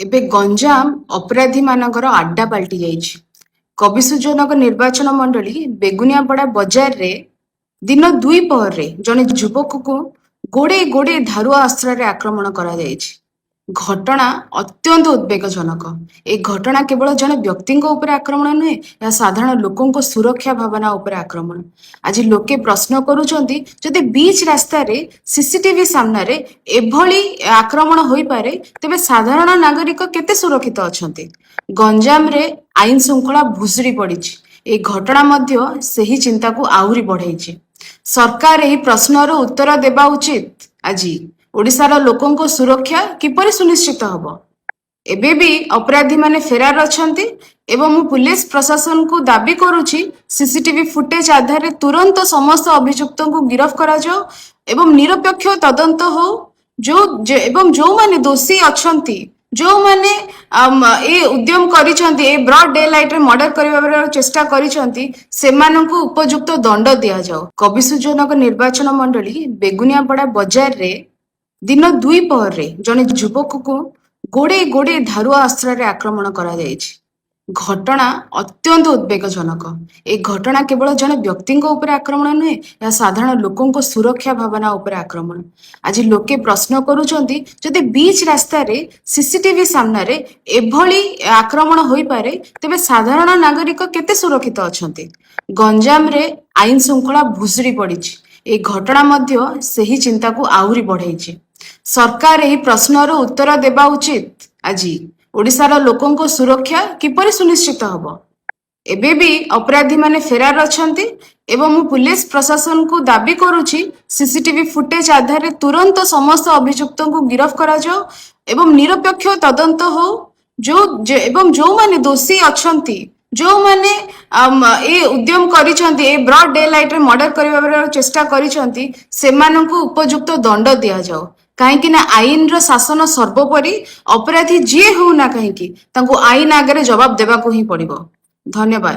ଏବେ ଗଞ୍ଜାମ ଅପରାଧୀ ମାନଙ୍କର ଆଡ୍ଡା ପାଲଟି ଯାଇଛି। କବିସୂର୍ଯ୍ୟନଗର ନିର୍ବାଚନ ମଣ୍ଡଳୀ ବେଗୁନିଆପଡା ବଜାରରେ ଦିନ 2 ପହରରେ ଜଣେ ଯୁବକକୁ ଗୋଡେଇ ଗୋଡେଇ ଧାରୁଆ ଅସ୍ତ୍ରରେ ଆକ୍ରମଣ କରାଯାଇଛି। ଘଟଣା ଅତ୍ୟନ୍ତ ଉଦ୍ବେଗଜନକ। ଏ ଘଟଣା କେବଳ ଜଣେ ବ୍ୟକ୍ତିଙ୍କ ଉପରେ ଆକ୍ରମଣ ନୁହେଁ, ଏହା ସାଧାରଣ ଲୋକଙ୍କ ସୁରକ୍ଷା ଭାବନା ଉପରେ ଆକ୍ରମଣ। ଆଜି ଲୋକେ ପ୍ରଶ୍ନ କରୁଛନ୍ତି, ଯଦି ବିଚ୍ ରାସ୍ତାରେ ସିସିଟିଭି ସାମ୍ନାରେ ଏଭଳି ଆକ୍ରମଣ ହୋଇପାରେ, ତେବେ ସାଧାରଣ ନାଗରିକ କେତେ ସୁରକ୍ଷିତ ଅଛନ୍ତି? ଗଞ୍ଜାମରେ ଆଇନ ଶୃଙ୍ଖଳା ଭୁଷୁଡି ପଡିଛି। ଏହି ଘଟଣା ମଧ୍ୟ ସେହି ଚିନ୍ତାକୁ ଆହୁରି ବଢେଇଛି। ସରକାର ଏହି ପ୍ରଶ୍ନର ଉତ୍ତର ଦେବା ଉଚିତ। ଆଜି ଓଡ଼ିଶାର ଲୋକଙ୍କ ସୁରକ୍ଷା କିପରି ସୁନିଶ୍ଚିତ ହେବ? ଏବେ ବି ଅପରାଧୀମାନେ ଫେରାର ଅଛନ୍ତି ଏବଂ ମୁଁ ପୁଲିସ ପ୍ରଶାସନକୁ ଦାବି କରୁଛି, ସିସିଟିଭି ଫୁଟେଜ ଆଧାରରେ ତୁରନ୍ତ ସମସ୍ତ ଅଭିଯୁକ୍ତଙ୍କୁ ଗିରଫ କରାଯାଉ ଏବଂ ନିରପେକ୍ଷ ତଦନ୍ତ ହଉ। ଏବଂ ଯେଉଁମାନେ ଦୋଷୀ ଅଛନ୍ତି, ଯେଉଁମାନେ ଏ ଉଦ୍ୟମ କରିଛନ୍ତି, ଏ ବ୍ରଡ୍ ଡେ ଲାଇଟରେ ମର୍ଡର କରିବାର ଚେଷ୍ଟା କରିଛନ୍ତି, ସେମାନଙ୍କୁ ଉପଯୁକ୍ତ ଦଣ୍ଡ ଦିଆଯାଉ। କବିସୂର୍ଯ୍ୟନଗର ନିର୍ବାଚନ ମଣ୍ଡଳୀ ବେଗୁନିଆପଡା ବଜାରରେ ଦିନ 2 ପହରରେ ଜଣେ ଯୁବକକୁ ଗୋଡେଇ ଗୋଡେଇ ଧାରୁଆ ଅସ୍ତ୍ରରେ ଆକ୍ରମଣ କରାଯାଇଛି। ଘଟଣା ଅତ୍ୟନ୍ତ ଉଦ୍ବେଗଜନକ। ଏ ଘଟଣା କେବଳ ଜଣେ ବ୍ୟକ୍ତିଙ୍କ ଉପରେ ଆକ୍ରମଣ ନୁହେଁ, ଏହା ସାଧାରଣ ଲୋକଙ୍କ ସୁରକ୍ଷା ଭାବନା ଉପରେ ଆକ୍ରମଣ। ଆଜି ଲୋକେ ପ୍ରଶ୍ନ କରୁଛନ୍ତି, ଯଦି ବିଚ୍ ରାସ୍ତାରେ ସିସିଟିଭି ସାମ୍ନାରେ ଏଭଳି ଆକ୍ରମଣ ହୋଇପାରେ, ତେବେ ସାଧାରଣ ନାଗରିକ କେତେ ସୁରକ୍ଷିତ ଅଛନ୍ତି? ଗଞ୍ଜାମରେ ଆଇନ ଶୃଙ୍ଖଳା ଭୁଷୁଡି ପଡିଛି। ଏହି ଘଟଣା ମଧ୍ୟ ସେହି ଚିନ୍ତାକୁ ଆହୁରି ବଢେଇଛି। ସରକାର ଏହି ପ୍ରଶ୍ନର ଉତ୍ତର ଦେବା ଉଚିତ। ଆଜି ଓଡ଼ିଶାର ଲୋକଙ୍କ ସୁରକ୍ଷା କିପରି ସୁନିଶ୍ଚିତ ହେବ? ଏବେ ବି ଅପରାଧୀମାନେ ଫେରାର ଅଛନ୍ତି ଏବଂ ମୁଁ ପୁଲିସ ପ୍ରଶାସନକୁ ଦାବି କରୁଛି, ସିସିଟିଭି ଫୁଟେଜ ଆଧାରରେ ତୁରନ୍ତ ସମସ୍ତ ଅଭିଯୁକ୍ତଙ୍କୁ ଗିରଫ କରାଯାଉ ଏବଂ ନିରପେକ୍ଷ ତଦନ୍ତ ହଉ। ଏବଂ ଯେଉଁମାନେ ଦୋଷୀ ଅଛନ୍ତି, ଯେଉଁମାନେ ଏ ଉଦ୍ୟମ କରିଛନ୍ତି, ଏ ବ୍ରଡ୍ ଡେ ଲାଇଟରେ ମର୍ଡର କରିବାର ଚେଷ୍ଟା କରିଛନ୍ତି, ସେମାନଙ୍କୁ ଉପଯୁକ୍ତ ଦଣ୍ଡ ଦିଆଯାଉ। କାହିଁକି ନା ଆଇନର ଶାସନ ସର୍ବୋପରି। ଅପରାଧୀ ଯିଏ ହଉ ନା କାହିଁକି, ତାଙ୍କୁ ଆଇନ ଆଗରେ ଜବାବ ଦେବାକୁ ହିଁ ପଡିବ। ଧନ୍ୟବାଦ।